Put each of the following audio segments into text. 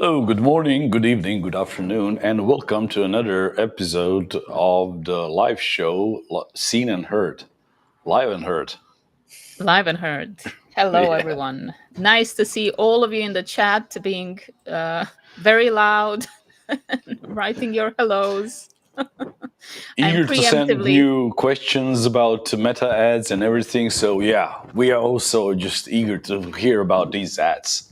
Hello, good morning, good evening, good afternoon, and welcome to another episode of the live show Seen and Heard. Live and Heard. Live and heard. Hello, Yeah. everyone. Nice to see all of you in the chat being very loud, writing your hellos. I'm Eager to send preemptively, new questions about meta ads and everything. So, yeah, we are also just eager to hear about these ads.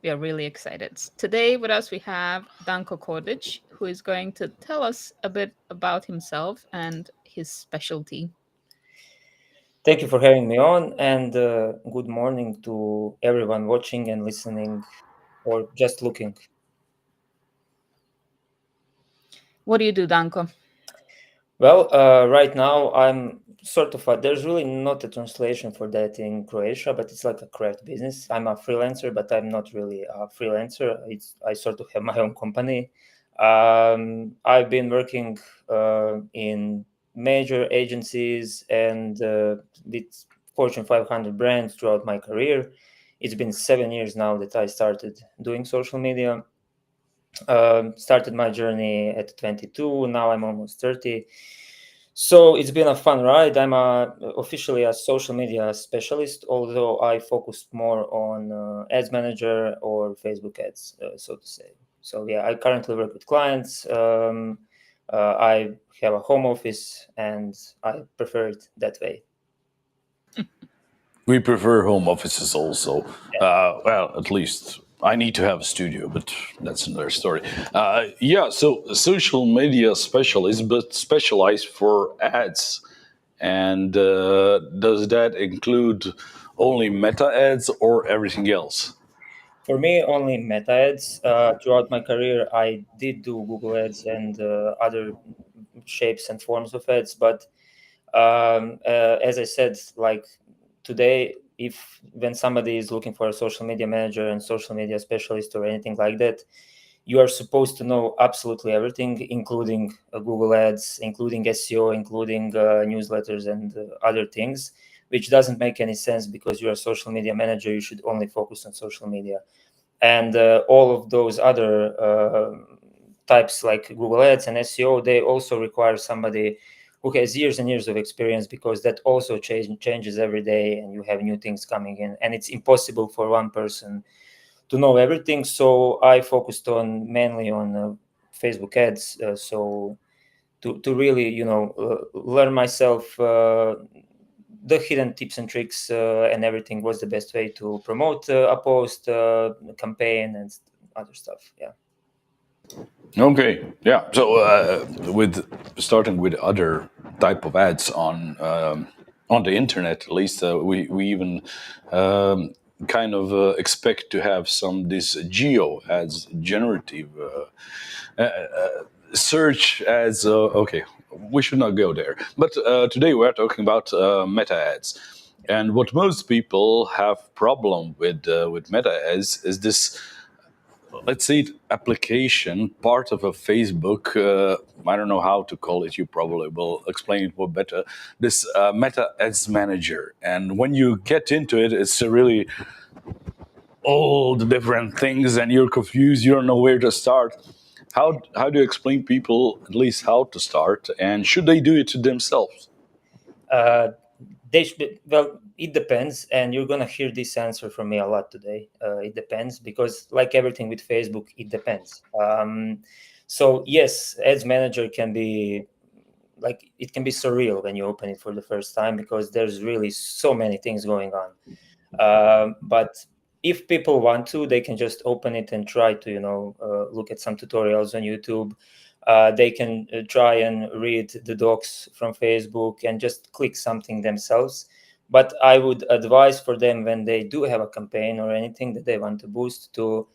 we are really excited. Today with us we have Danko Kordić, who is going to tell us a bit about himself and his specialty. Thank you for having me on, and good morning to everyone watching and listening or just looking. What do you do, Danko? Well, right now I'm sort of there's really not a translation for that in Croatia, but it's like a craft business. I'm a freelancer, but I'm not really a freelancer. I sort of have my own company. I've been working in major agencies and with Fortune 500 brands throughout my career. It's been 7 years now that I started doing social media. Started my journey at 22. Now I'm almost 30. So it's been a fun ride. I'm officially a social media specialist, although I focus more on ads manager or Facebook ads, so to say. So yeah, I currently work with clients. I have a home office, and I prefer it that way. We prefer home offices also. Well, at least I need to have a studio, but that's another story. Yeah, so social media specialist, but specialized for ads. And does that include only meta ads or everything else? For me, only meta ads. Throughout my career, I did do Google ads and other shapes and forms of ads, but as I said, like today, if when somebody is looking for a social media manager and social media specialist or anything like that, you are supposed to know absolutely everything, including Google ads, including SEO, including newsletters and other things, which doesn't make any sense because you're a social media manager. You should only focus on social media. And all of those other types like Google ads and SEO, they also require somebody who has years and years of experience, because that also changes every day and you have new things coming in, and it's impossible for one person to know everything. So I focused on mainly on Facebook ads. So to really, learn myself the hidden tips and tricks and everything, was the best way to promote a post, campaign, and other stuff. Yeah. Okay, yeah. So with starting with other type of ads on the internet, at least we even kind of expect to have some this geo ads, generative search ads. Okay, we should not go there. But today we are talking about meta ads, and what most people have problem with meta ads is this, let's say, application, part of a Facebook. I don't know how to call it. You probably will explain it more better. This Meta Ads Manager, and when you get into it, it's really all the different things, and you're confused. You don't know where to start. How do you explain people at least how to start, and should they do it to themselves? Uh, well, it depends, and you're gonna hear this answer from me a lot today. It depends, because like everything with Facebook, it depends. So yes, Ads Manager can be like, it can be surreal when you open it for the first time, because there's really so many things going on. But if people want to, they can just open it and try to, look at some tutorials on YouTube. They can try and read the docs from Facebook and just click something themselves. But I would advise for them, when they do have a campaign or anything that they want to boost, to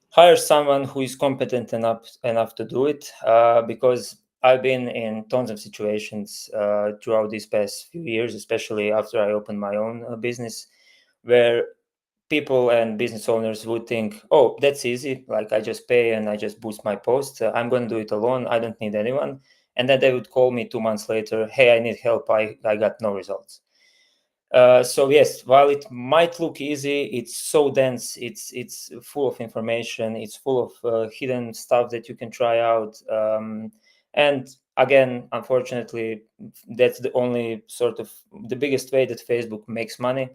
hire someone who is competent enough to do it, because I've been in tons of situations throughout these past few years, especially after I opened my own business, where people and business owners would think, oh, that's easy, like I just pay and I just boost my post, I'm going to do it alone, I don't need anyone. And then they would call me 2 months later, hey, I need help, I got no results. So yes, while it might look easy, it's so dense. It's full of information. It's full of hidden stuff that you can try out. And again, unfortunately, that's the only sort of the biggest way that Facebook makes money.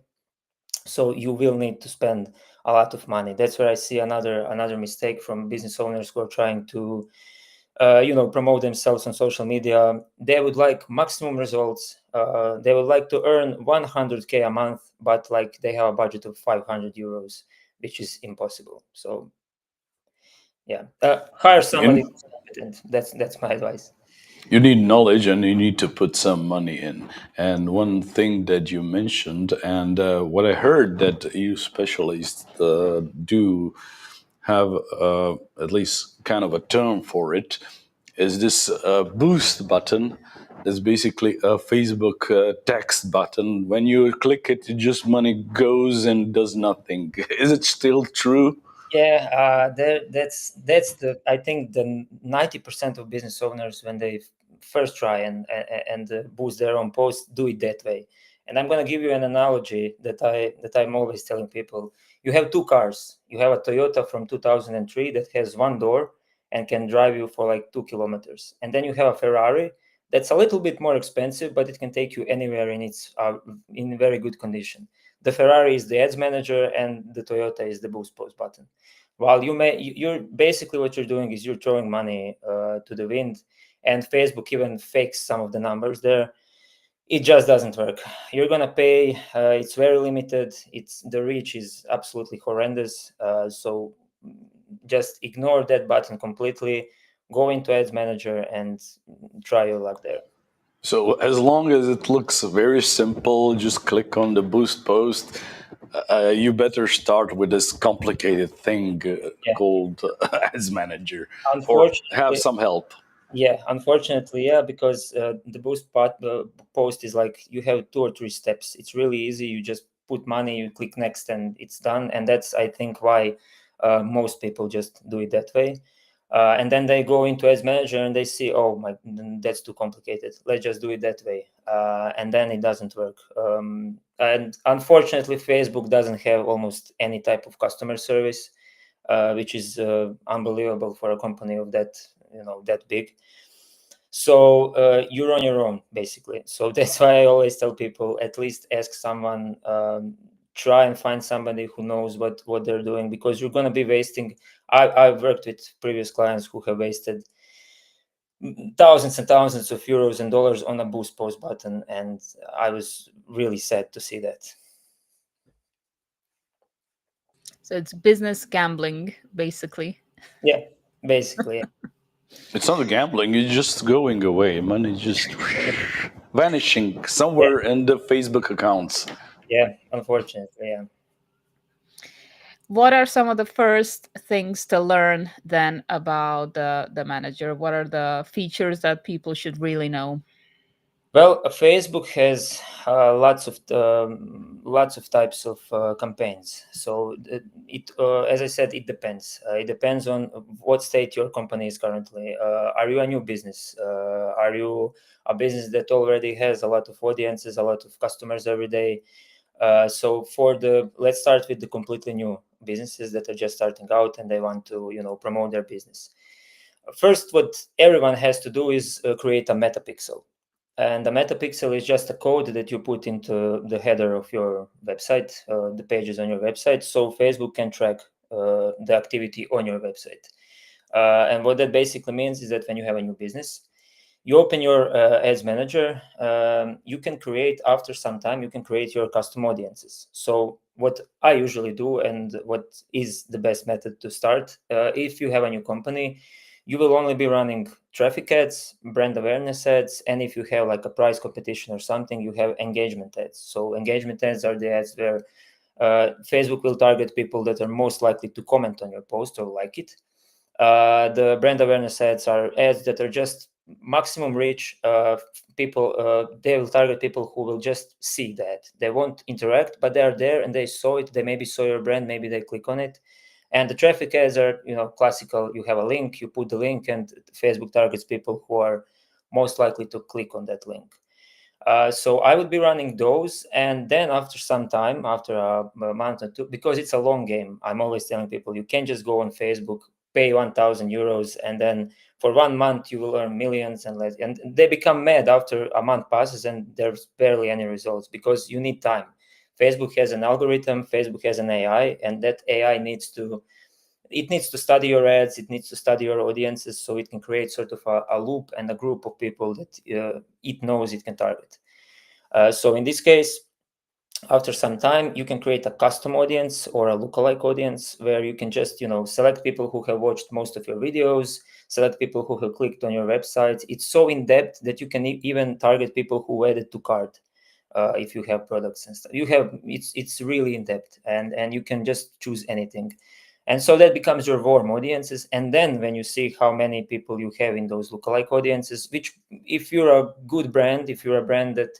So you will need to spend a lot of money. That's where I see another mistake from business owners who are trying to promote themselves on social media. They would like maximum results. They would like to earn 100K a month, but like they have a budget of 500 euros, which is impossible. So yeah, hire somebody You, who's competent. That's my advice. you need knowledge and you need to put some money in. And one thing that you mentioned, and what I heard that you specialists do have at least kind of a term for it, is this boost button. That's basically a Facebook text button. When you click it, just money goes and does nothing. Is it still true? Yeah, that's the I think the 90% of business owners when they first try and boost their own post do it that way. And I'm gonna give you an analogy that I'm always telling people. You have two cars. You have a Toyota from 2003 that has one door and can drive you for like 2 kilometers, and then you have a Ferrari that's a little bit more expensive, but it can take you anywhere in its in very good condition. The Ferrari is the ads manager, and the Toyota is the boost post button. While you're basically what you're doing is you're throwing money to the wind, and Facebook even fakes some of the numbers there. It just doesn't work. You're gonna pay. It's very limited. It's the reach is absolutely horrendous. So just ignore that button completely. Go into Ads Manager and try your luck there. So as long as it looks very simple, just click on the boost post. You better start with this complicated thing Yeah. called Ads Manager, or have Unfortunately, some help. Yeah, unfortunately, yeah, because the post is like you have 2 or 3 steps. It's really easy. You just put money, you click next, and it's done. And that's, I think, why most people just do it that way. And then they go into Ads Manager and they see, oh my, that's too complicated. Let's just do it that way. And then it doesn't work. And unfortunately, Facebook doesn't have almost any type of customer service, which is unbelievable for a company of that big. So you're on your own basically. So that's why I always tell people, at least ask someone, try and find somebody who knows what they're doing, because you're going to be wasting. I've worked with previous clients who have wasted thousands and thousands of euros and dollars on a boost post button, and I was really sad to see that. So it's business gambling, basically. Yeah, basically. Yeah. It's not a gambling, it's just going away. Money just vanishing Yeah, somewhere in the Facebook accounts. yeah, unfortunately, yeah. What are some of the first things to learn then about the manager? What are the features that people should really know? Well, Facebook has lots of types of campaigns. So as I said, it depends. It depends on what state your company is currently. Are you a new business? Are you a business that already has a lot of audiences, a lot of customers every day? So let's start with the completely new businesses that are just starting out and they want to promote their business. First, what everyone has to do is create a metapixel. And the metapixel is just a code that you put into the header of your website, the pages on your website, so Facebook can track the activity on your website. And what that basically means is that when you have a new business, you open your ads manager, you can create, after some time, you can create your custom audiences. So what I usually do, and what is the best method to start, if you have a new company, you will only be running traffic ads, brand awareness ads, and if you have like a price competition or something, you have engagement ads. So engagement ads are the ads where Facebook will target people that are most likely to comment on your post or like it. The brand awareness ads are ads that are just maximum reach. People, they will target people who will just see that. They won't interact, but they are there and they saw it. They maybe saw your brand, maybe they click on it. And the traffic ads are, classical. You have a link, you put the link, and Facebook targets people who are most likely to click on that link. So I would be running those, and then after some time, after a month or two, because it's a long game, I'm always telling people you can't just go on Facebook, pay 1,000 euros, and then for 1 month you will earn millions, and they become mad after a month passes and there's barely any results because you need time. Facebook has an algorithm, Facebook has an AI, and that AI needs to study your ads, it needs to study your audiences, so it can create sort of a loop and a group of people that it knows it can target. So in this case, after some time, you can create a custom audience or a lookalike audience where you can just, select people who have watched most of your videos, select people who have clicked on your website. It's so in depth that you can even target people who added to cart. If you have products and stuff, it's really in depth, and you can just choose anything. And so that becomes your warm audiences. And then when you see how many people you have in those lookalike audiences, which if you're a good brand, if you're a brand that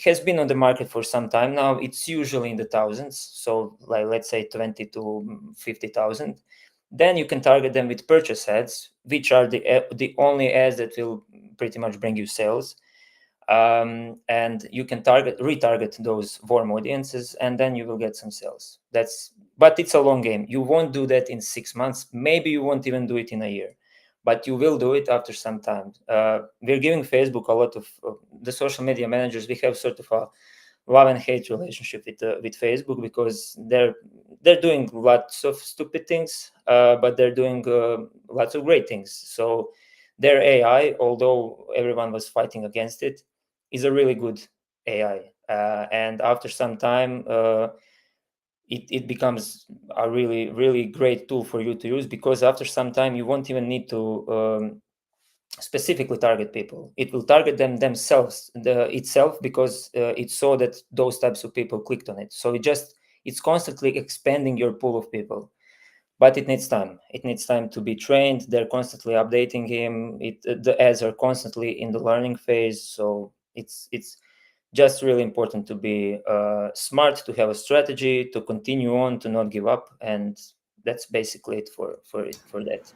has been on the market for some time now, it's usually in the thousands. So like, let's say 20 to 50,000. Then you can target them with purchase ads, which are the only ads that will pretty much bring you sales. And you can retarget those warm audiences, and then you will get some sales. But it's a long game. You won't do that in 6 months. Maybe you won't even do it in a year, but you will do it after some time. We're giving Facebook a lot of the social media managers. We have sort of a love and hate relationship with Facebook, because they're doing lots of stupid things, but they're doing lots of great things. So their AI, although everyone was fighting against it, is a really good AI. And after some time, it becomes a really, really great tool for you to use, because after some time, you won't even need to specifically target people. It will target them themselves, itself, because it saw that those types of people clicked on it. So it's constantly expanding your pool of people. But it needs time. It needs time to be trained. They're constantly updating him. The ads are constantly in the learning phase. So it's just really important to be smart, to have a strategy, to continue on, to not give up, and that's basically it for that.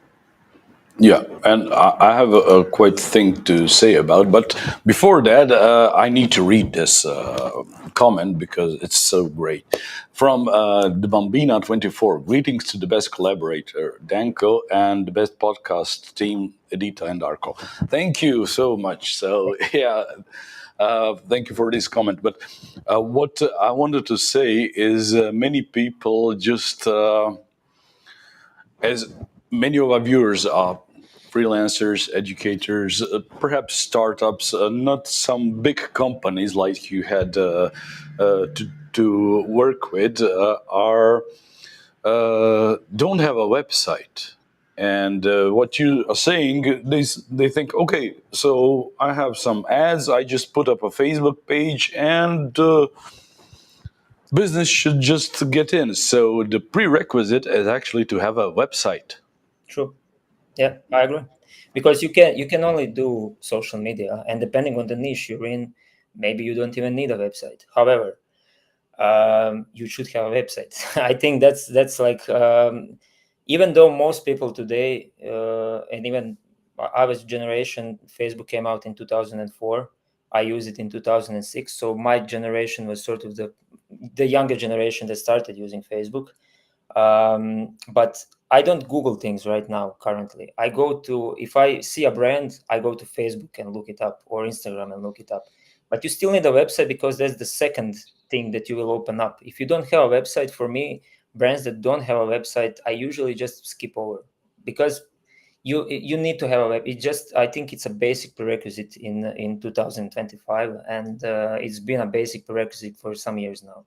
Yeah, and I have a quite thing to say about. But before that, I need to read this comment because it's so great. From the Bambina 24. Greetings to the best collaborator, Danko, and the best podcast team, Edita and Darko. Thank you so much. So yeah, thank you for this comment. But what I wanted to say is, many people just. As many of our viewers are freelancers, educators, perhaps startups, not some big companies like you had to work with, are don't have a website. And what you are saying, they think, okay, so I have some ads, I just put up a Facebook page, and business should just get in. So the prerequisite is actually to have a website. True. Yeah, I agree. Because you can only do social media, and depending on the niche you're in, maybe you don't even need a website. However, you should have a website. I think that's like, even though most people today, and even our generation, Facebook came out in 2004. I used it in 2006. So my generation was sort of the younger generation that started using Facebook. But I don't Google things right now. Currently, if I see a brand, I go to Facebook and look it up, or Instagram and look it up. But you still need a website, because that's the second thing that you will open up. If you don't have a website, for me, brands that don't have a website, I usually just skip over, because you need to have a web. I think it's a basic prerequisite in 2025, and it's been a basic prerequisite for some years now.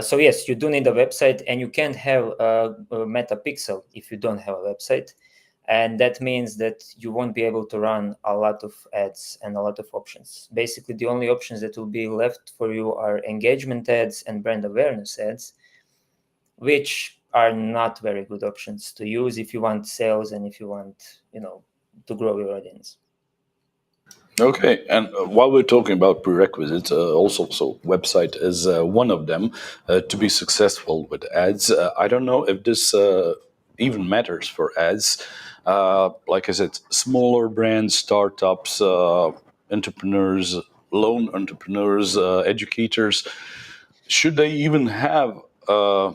So yes, you do need a website, and you can't have a meta pixel if you don't have a website. And that means that you won't be able to run a lot of ads and a lot of options. Basically, the only options that will be left for you are engagement ads and brand awareness ads, which are not very good options to use if you want sales and if you want, to grow your audience. Okay, and while we're talking about prerequisites, also, so website is one of them to be successful with ads. I don't know if this even matters for ads. Like I said, smaller brands, startups, entrepreneurs lone entrepreneurs, educators, should they even have a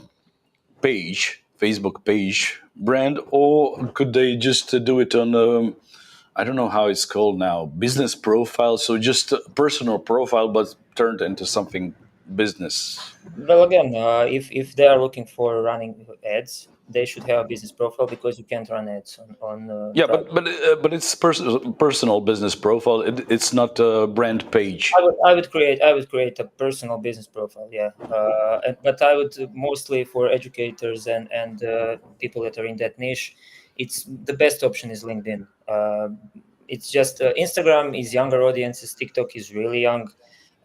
page, Facebook page brand, or could they just do it on I don't know how it's called now, business profile? So just a personal profile, but turned into something business. Well, again, if they are looking for running ads, they should have a business profile because you can't run ads on Yeah, private. but it's personal business profile. It's not a brand page. I would create a personal business profile. Yeah, but I would mostly for educators and people that are in that niche. It's the best option is LinkedIn. It's just Instagram is younger audiences. TikTok is really young.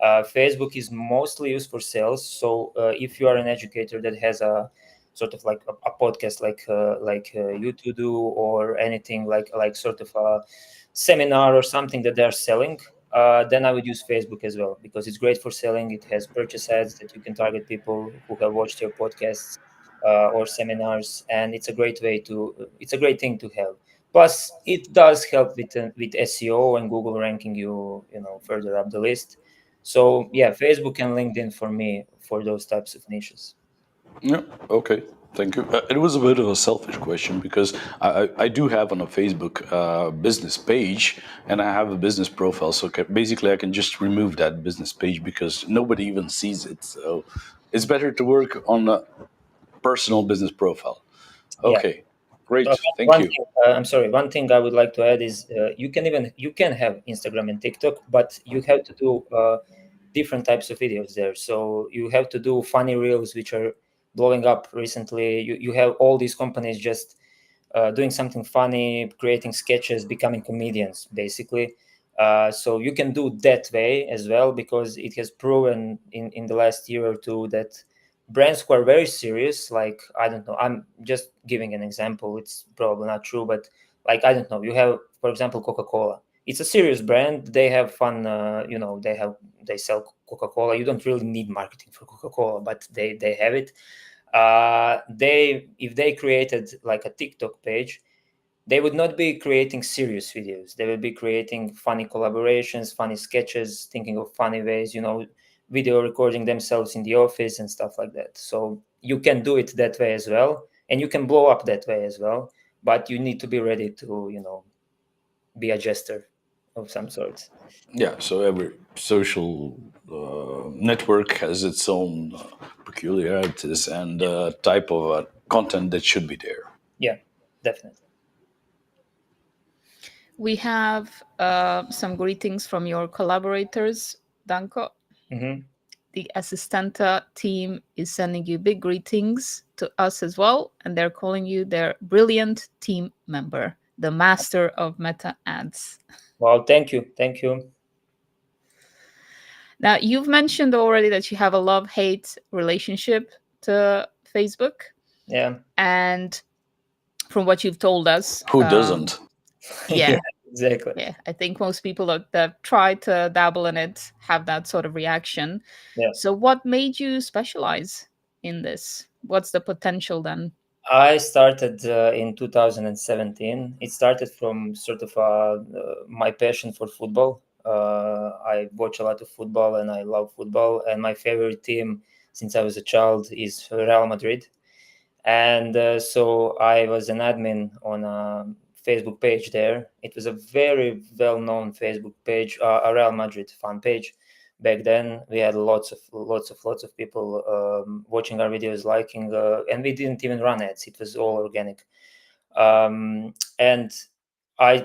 Facebook is mostly used for sales. So if you are an educator that has a sort of like a podcast like you two do or anything like sort of a seminar or something that they're selling, then I would use Facebook as well because it's great for selling. It has purchase ads that you can target people who have watched your podcasts or seminars, and it's a great way to. It's a great thing to have. Plus, it does help with SEO and Google ranking you further up the list. So yeah, Facebook and LinkedIn for me for those types of niches. Yeah. Okay. Thank you. It was a bit of a selfish question because I do have on a Facebook business page and I have a business profile. So basically, I can just remove that business page because nobody even sees it. So it's better to work on a personal business profile. Yeah. Okay. Great. Thank One you. thing, I'm sorry. One thing I would like to add is you can have Instagram and TikTok, but you have to do different types of videos there. So you have to do funny reels, which are blowing up recently. You have all these companies just doing something funny, creating sketches, becoming comedians, basically. So you can do that way as well because it has proven in the last year or two that brands who are very serious, like I don't know, I'm just giving an example. It's probably not true, but like I don't know, you have, for example, Coca-Cola. It's a serious brand. They have fun. They sell Coca-Cola. You don't really need marketing for Coca-Cola, but they have it. They if they created like a TikTok page, they would not be creating serious videos. They would be creating funny collaborations, funny sketches, thinking of funny ways, video recording themselves in the office and stuff like that. So you can do it that way as well, and you can blow up that way as well. But you need to be ready to, be a jester of some sort. Yeah. So every social network has its own peculiarities and type of content that should be there. Yeah, definitely. We have some greetings from your collaborators, Danko. Hmm. The Assistenta team is sending you big greetings to us as well, and they're calling you their brilliant team member, the master of meta ads. Well, thank you. Now, you've mentioned already that you have a love-hate relationship to Facebook, Yeah. and from what you've told us, Who doesn't? Yeah, yeah, exactly. yeah, I think most people that try to dabble in it have that sort of reaction. Yeah. So, what made you specialize in this? What's the potential then? I started in 2017. It started from sort of my passion for football. I watch a lot of football and I love football. And my favorite team since I was a child is Real Madrid. And so I was an admin on a Facebook page there. It was a very well-known Facebook page, a Real Madrid fan page. Back then, we had lots of people watching our videos, liking, and we didn't even run ads. It was all organic. And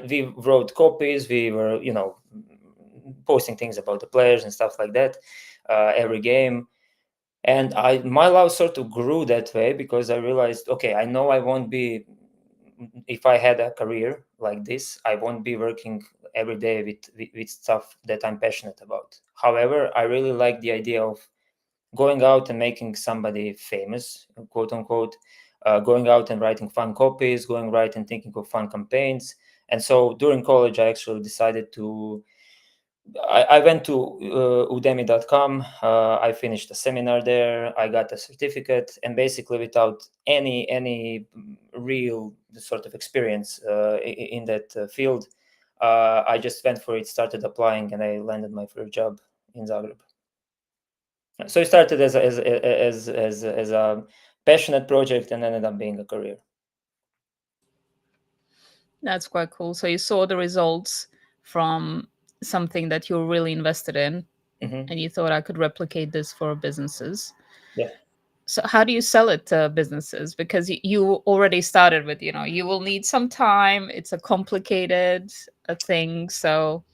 we wrote copies. We were, posting things about the players and stuff like that every game. And my love sort of grew that way because I realized, okay, I know I won't be, if I had a career like this, I won't be working every day with stuff that I'm passionate about. However, I really like the idea of going out and making somebody famous, quote unquote, going out and writing fun copies, going right and thinking of fun campaigns. And so during college, I actually decided to I went to udemy.com. I finished a seminar there. I got a certificate, and basically, without any real sort of experience in that field, I just went for it, started applying, and I landed my first job in Zagreb. So it started as a passionate project and ended up being a career. That's quite cool. So you saw the results from something that you're really invested in, Mm-hmm. and you thought, I could replicate this for businesses. Yeah. So how do you sell it to businesses? Because you already started with, you will need some time. It's a complicated thing. So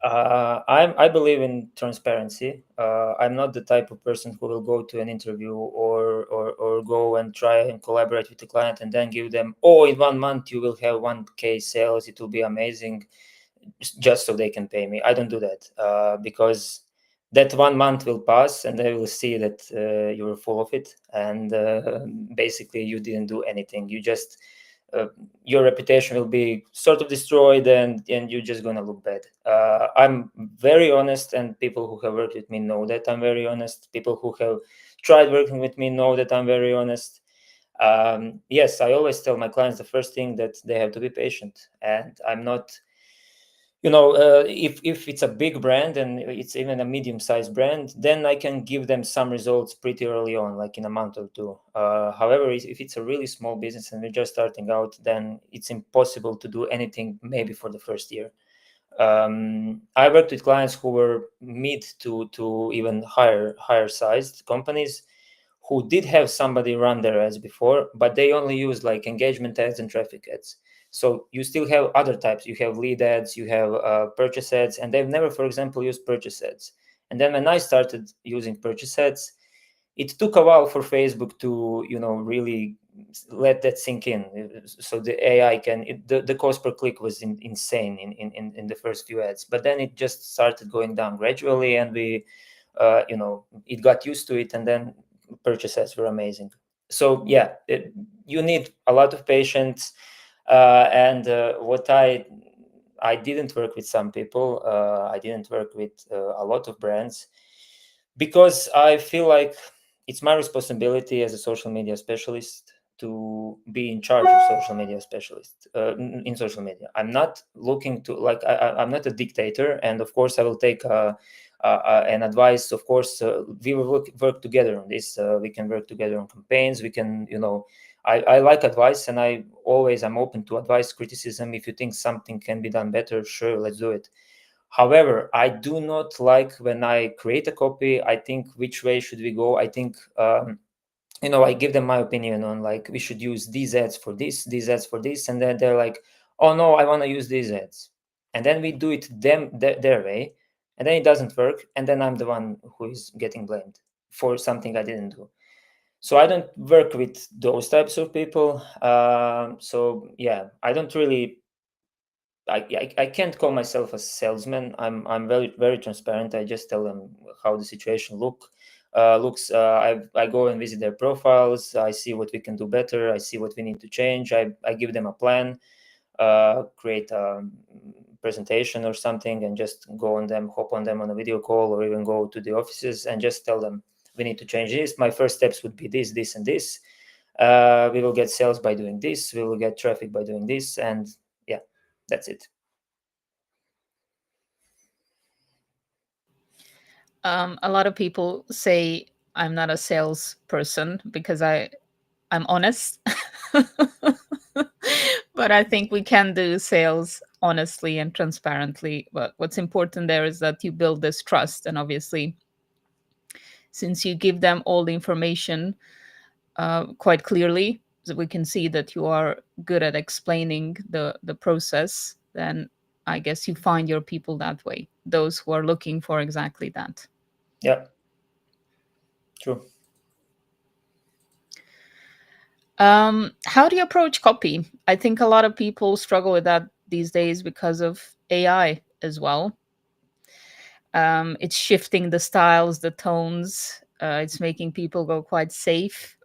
I believe in transparency. I'm not the type of person who will go to an interview or go and try and collaborate with the client and then give them, in 1 month you will have 1K sales, it will be amazing, just so they can pay me. I don't do that because that 1 month will pass and they will see that you were full of it, and basically you didn't do anything. You just your reputation will be sort of destroyed, and you're just going to look bad. I'm very honest, and people who have worked with me know that I'm very honest. People who have tried working with me know that I'm very honest. Yes, I always tell my clients the first thing that they have to be patient, and I'm not, if it's a big brand and it's even a medium-sized brand, then I can give them some results pretty early on, like in a month or two. However, if it's a really small business and we're just starting out, then it's impossible to do anything maybe for the first year. I worked with clients who were mid to even higher sized companies who did have somebody run their ads before, but they only use like engagement ads and traffic ads. So you still have other types. You have lead ads, you have purchase ads, and they've never, for example, used purchase ads. And then when I started using purchase ads, it took a while for Facebook to, really let that sink in. So the AI the cost per click was insane in the first few ads, but then it just started going down gradually, and we, it got used to it, and then purchase ads were amazing. So yeah, you need a lot of patience. And what I didn't work with some people. I didn't work with a lot of brands because I feel like it's my responsibility as a social media specialist to be in charge of social media specialist in social media. I'm not looking to I'm not a dictator, and of course I will take an advice. Of course, we will work together on this. We can work together on campaigns. We can, I like advice, and I'm open to advice, criticism. If you think something can be done better, sure, let's do it. However, I do not like when I create a copy, I think which way should we go? I think, I give them my opinion on like we should use these ads for this, these ads for this, and then they're like, oh no, I want to use these ads, and then we do it their way, and then it doesn't work, and then I'm the one who is getting blamed for something I didn't do. So I don't work with those types of people. So yeah, I don't really. I can't call myself a salesman. I'm very very transparent. I just tell them how the situation looks. I go and visit their profiles. I see what we can do better. I see what we need to change. I give them a plan, create a presentation or something, and just hop on them on a video call, or even go to the offices and just tell them we need to change this. My first steps would be this, this, and this. We will get sales by doing this. We will get traffic by doing this, and yeah, that's it. a lot of people say I'm not a salesperson because I'm honest. But I think we can do sales honestly and transparently. But what's important there is that you build this trust. And obviously, since you give them all the information quite clearly, so we can see that you are good at explaining the process, then I guess you find your people that way, those who are looking for exactly that. Yeah, true. How do you approach copy? I think a lot of people struggle with that these days because of AI as well. It's shifting the styles, the tones. It's making people go quite safe.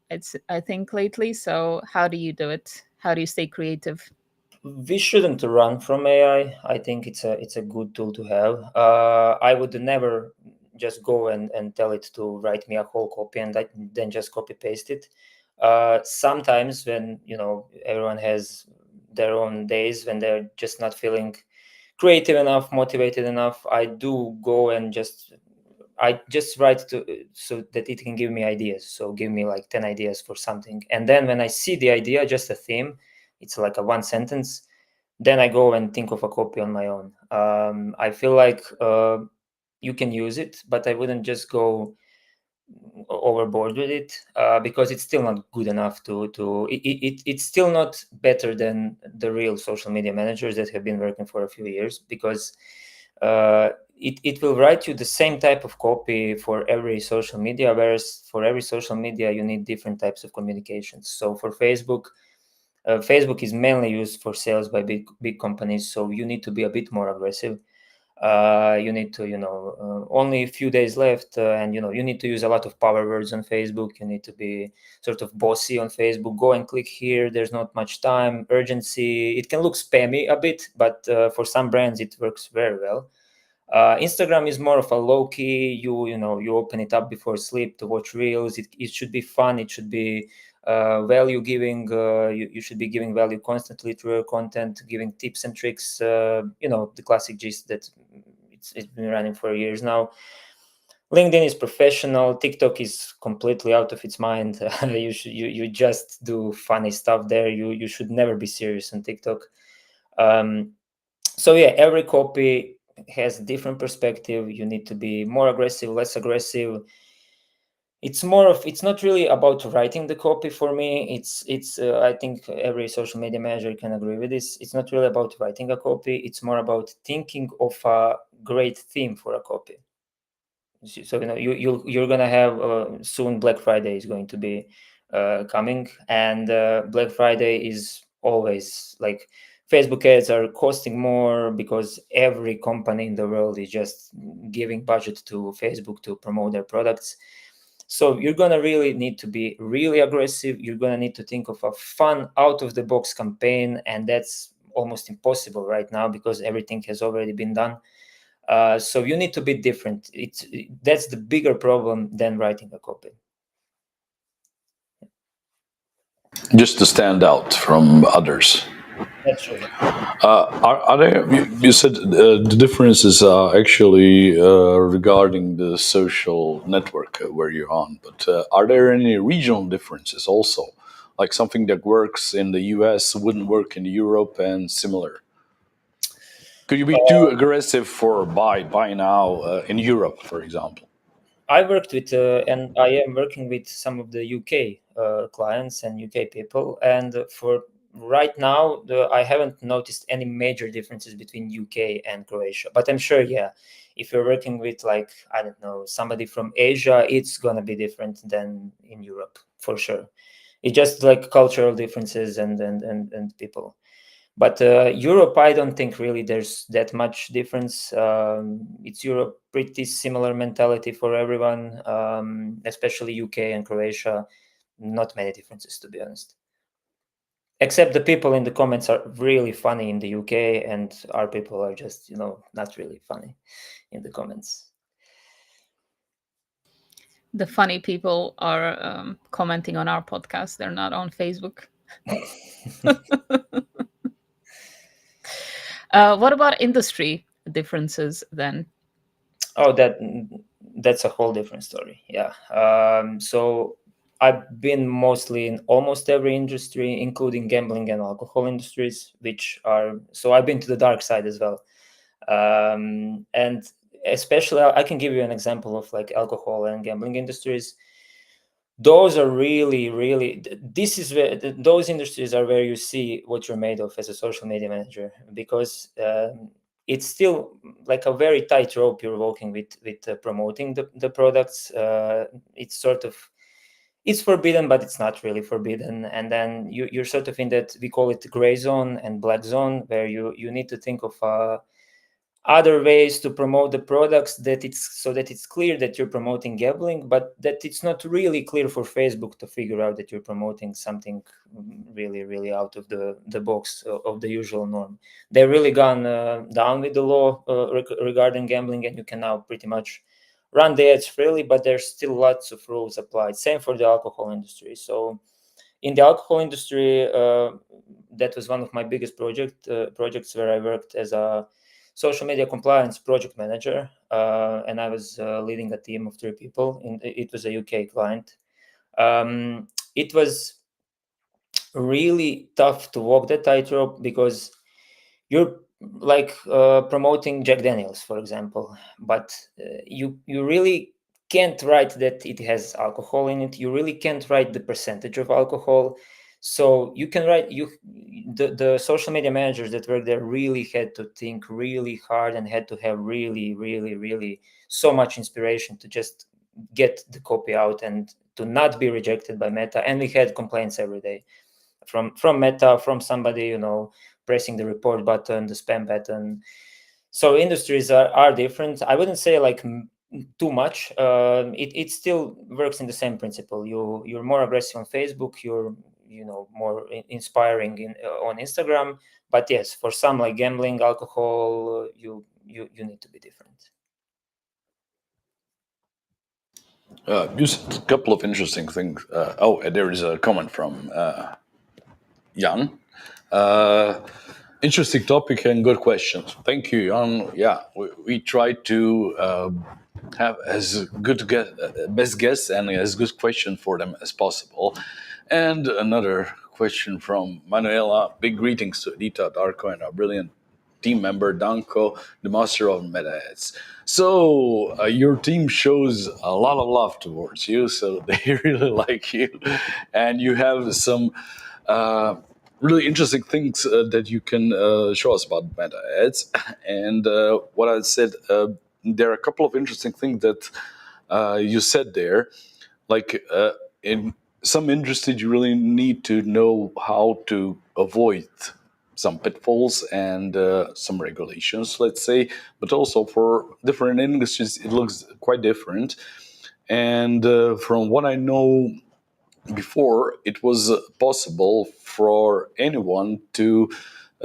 I think lately. So how do you do it? How do you stay creative? We shouldn't run from AI. I think it's a good tool to have. I would never just go and tell it to write me a whole copy and then just copy paste it. Sometimes when everyone has their own days when they're just not feeling creative enough, motivated enough, I do go and I just write so that it can give me ideas. So give me like 10 ideas for something. And then when I see the idea, just a theme, it's like a one sentence, then I go and think of a copy on my own. I feel like you can use it, but I wouldn't just go overboard with it, because it's still not good enough it's still not better than the real social media managers that have been working for a few years, because it will write you the same type of copy for every social media, whereas for every social media you need different types of communications. So for Facebook is mainly used for sales by big companies, so you need to be a bit more aggressive. You need to, only a few days left, and you need to use a lot of power words on Facebook. You need to be sort of bossy on Facebook. Go and click here. There's not much time, urgency. It can look spammy a bit, but for some brands it works very well. Instagram is more of a low key. You open it up before sleep to watch reels. It should be fun. It should be value giving. You should be giving value constantly through your content, giving tips and tricks. The classic gist that it's been running for years now. LinkedIn is professional. TikTok is completely out of its mind. You just do funny stuff there. You should never be serious on TikTok. So yeah, every copy has a different perspective. You need to be more aggressive, less aggressive. It's not really about writing the copy for me. I think every social media manager can agree with this. It's not really about writing a copy. It's more about thinking of a great theme for a copy. So you're gonna have soon. Black Friday is going to be coming, and Black Friday is always like, Facebook ads are costing more because every company in the world is just giving budget to Facebook to promote their products. So you're gonna really need to be really aggressive. You're gonna need to think of a fun, out of the box campaign, and that's almost impossible right now because everything has already been done. So you need to be different. That's the bigger problem than writing a copy. Just to stand out from others. That's true. Are there? You said the differences are actually regarding the social network where you're on, but are there any regional differences also? Like something that works in the US wouldn't work in Europe and similar. Could you be too aggressive for buy now in Europe, for example? I worked with, and I am working with some of the UK clients and UK people, and for right now, I haven't noticed any major differences between UK and Croatia. But I'm sure, yeah, if you're working with, like, I don't know, somebody from Asia, it's gonna be different than in Europe for sure. It's just like cultural differences and people. But Europe, I don't think really there's that much difference. It's Europe, pretty similar mentality for everyone, especially UK and Croatia. Not many differences, to be honest. Except the people in the comments are really funny in the UK, and our people are just, not really funny in the comments. The funny people are commenting on our podcast. They're not on Facebook. What about industry differences then? Oh, that's a whole different story. Yeah. So I've been mostly in almost every industry, including gambling and alcohol industries, so I've been to the dark side as well. And especially, I can give you an example of like alcohol and gambling industries. Those are really, this is where those industries are where you see what you're made of as a social media manager, because it's still like a very tight rope you're walking with promoting the products. It's sort of, it's forbidden, but it's not really forbidden. And then you're sort of in that, we call it gray zone and black zone, where you need to think of other ways to promote the products, that it's clear that you're promoting gambling, but that it's not really clear for Facebook to figure out that you're promoting something really out of the box of the usual norm. They've really gone down with the law regarding gambling, and you can now pretty much run the ads freely, but there's still lots of rules applied. Same for the alcohol industry. So in the alcohol industry, that was one of my biggest projects where I worked as a social media compliance project manager, and I was leading a team of 3 people. It was a UK client. It was really tough to walk the tightrope because you're like promoting Jack Daniels, for example, but you really can't write that it has alcohol in it. You really can't write the percentage of alcohol. So you can write the social media managers that work there really had to think really hard and had to have really so much inspiration to just get the copy out and to not be rejected by Meta. And we had complaints every day from Meta, from somebody, pressing the report button, the spam button. So industries are different. I wouldn't say like too much. It still works in the same principle. You're more aggressive on Facebook. You're more inspiring on Instagram. But yes, for some like gambling, alcohol, you need to be different. You said a couple of interesting things. There is a comment from Jan. Interesting topic and good questions. Thank you, Jan. Yeah, we try to have as good best guess and as good question for them as possible. And another question from Manuela. Big greetings to Edita, Darko, and our brilliant team member Danko, the master of meta ads. So your team shows a lot of love towards you, so they really like you, and you have some really interesting things that you can show us about meta ads. And what I said, there are a couple of interesting things that you said there, like in some industries you really need to know how to avoid some pitfalls and some regulations, let's say, but also for different industries it looks quite different. And from what I know, before it was possible for anyone to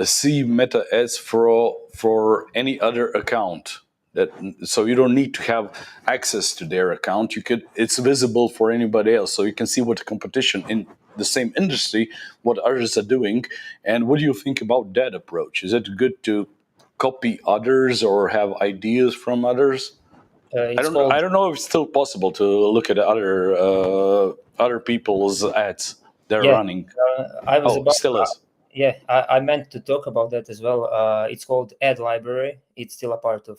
see meta ads for any other account, that so you don't need to have access to their account. It's visible for anybody else, so you can see what the competition in the same industry, what others are doing. And what do you think about that approach? Is it good to copy others or have ideas from others? It's called I don't know if it's still possible to look at other people's ads they're yeah. running. I was Oh, about still is. Yeah, I meant to talk about that as well. It's called Ad Library. It's still a part of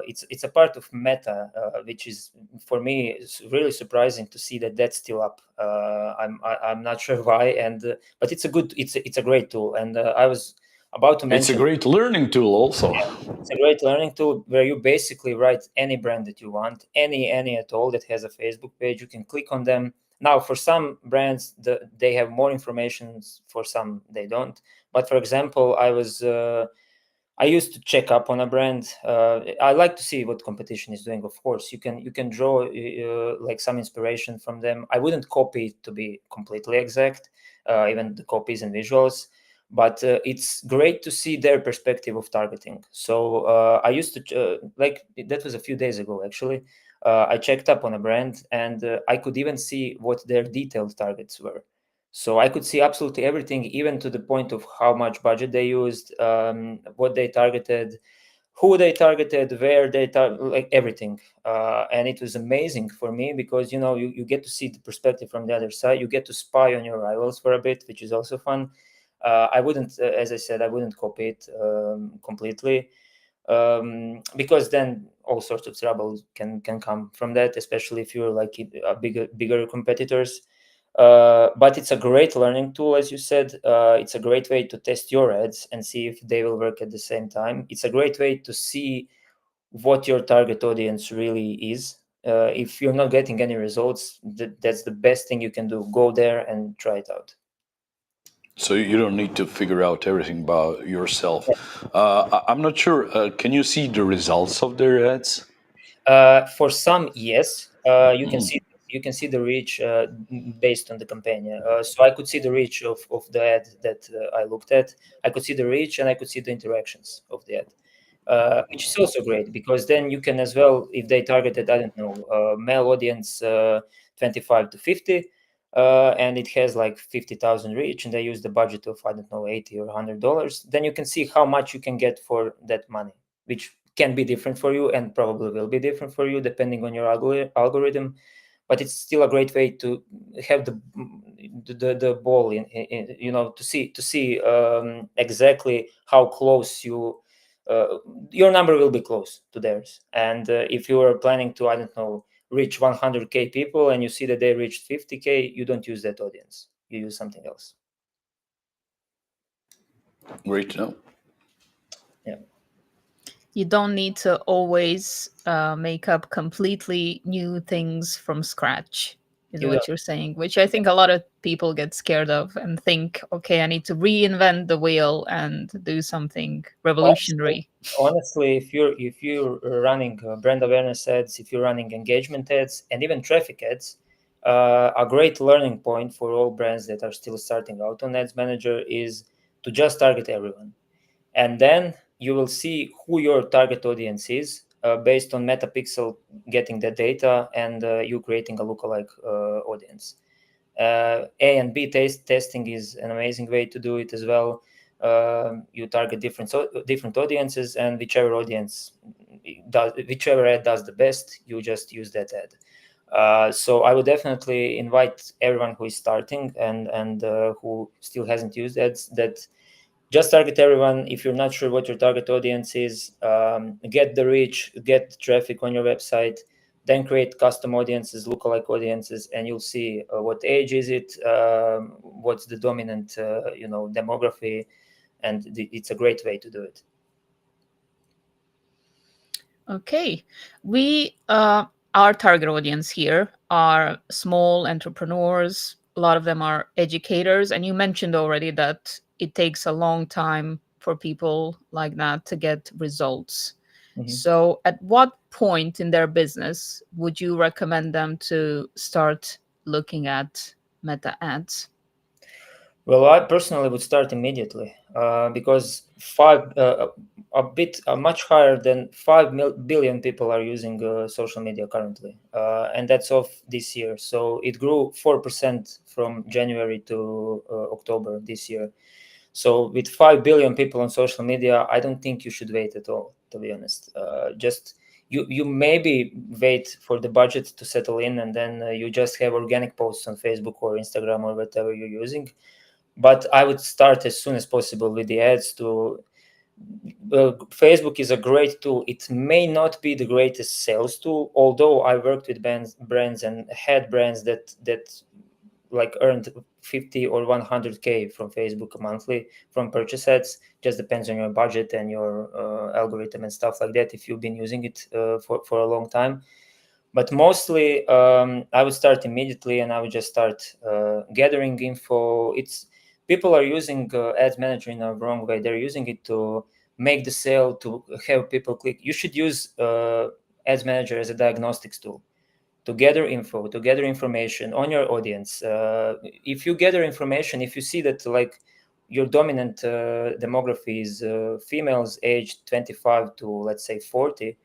it's a part of Meta, which is for me is really surprising to see that that's still up. I'm not sure why, and but it's a great tool. And I was about to It's a mention great learning tool, also. it's a great learning tool where you basically write any brand that you want, any at all that has a Facebook page. You can click on them. Now, for some brands, they have more information. For some, they don't. But for example, I used to check up on a brand. I like to see what competition is doing. Of course, you can draw like some inspiration from them. I wouldn't copy it to be completely exact, even the copies and visuals. But it's great to see their perspective of targeting. So I used to like that was a few days ago actually. I checked up on a brand and I could even see what their detailed targets were. So I could see absolutely everything, even to the point of how much budget they used, what they targeted, who they targeted, where they like everything. And it was amazing for me because you get to see the perspective from the other side. You get to spy on your rivals for a bit, which is also fun. I wouldn't, as I said, I wouldn't copy it completely because then all sorts of trouble can come from that, especially if you're like a bigger competitors. But it's a great learning tool, as you said. It's a great way to test your ads and see if they will work at the same time. It's a great way to see what your target audience really is. If you're not getting any results, that's the best thing you can do. Go there and try it out. So you don't need to figure out everything about yourself. I'm not sure. Can you see the results of their ads? For some, yes, you can see the reach based on the campaign. So I could see the reach of the ad that I looked at. I could see the reach and I could see the interactions of the ad, which is also great because then you can as well, if they targeted, I don't know, male audience 25 to 50, and it has like 50,000 reach, and they use the budget of I don't know $80 or $100, then you can see how much you can get for that money. which can be different for you and probably will be different for you depending on your algorithm. But it's still a great way to have the ball in to see exactly how close your number will be close to theirs. And if you are planning to, I don't know, reach 100K people and you see that they reached 50K, you don't use that audience, you use something else. Great to know. Yeah. You don't need to always make up completely new things from scratch, is You what don't. you're saying, which I think a lot of people get scared of and think, okay, I need to reinvent the wheel and do something revolutionary. Honestly, if you're running brand awareness ads, if you're running engagement ads, and even traffic ads, a great learning point for all brands that are still starting out on Ads Manager is to just target everyone, and then you will see who your target audience is based on Metapixel getting the data and you creating a lookalike audience. A and B testing is an amazing way to do it as well. You target different audiences, and whichever ad does the best, you just use that ad. So I would definitely invite everyone who is starting and who still hasn't used ads, that just target everyone. If you're not sure what your target audience is, get the reach, get traffic on your website, then create custom audiences, lookalike audiences, and you'll see what age is it, what's the dominant demography, and it's a great way to do it. Okay. Our target audience here are small entrepreneurs. A lot of them are educators. And you mentioned already that it takes a long time for people like that to get results. Mm-hmm. So, at what point in their business would you recommend them to start looking at meta ads? Well, I personally would start immediately because much higher than 5 billion people are using social media currently, and that's of this year. So it grew 4% from January to October this year. So with 5 billion people on social media, I don't think you should wait at all, to be honest. Just you maybe wait for the budget to settle in, and then you just have organic posts on Facebook or Instagram or whatever you're using. But I would start as soon as possible with the ads. Facebook is a great tool. It may not be the greatest sales tool, although I worked with brands and had brands that like earned 50 or 100K from Facebook monthly from purchase ads. Just depends on your budget and your algorithm and stuff like that, if you've been using it for a long time. But mostly I would start immediately, and I would just start gathering info. People are using Ads Manager in a wrong way. They're using it to make the sale, to have people click. You should use Ads Manager as a diagnostics tool to gather info, to gather information on your audience. If you gather information, if you see that like your dominant demography is females aged 25 to, let's say, 40,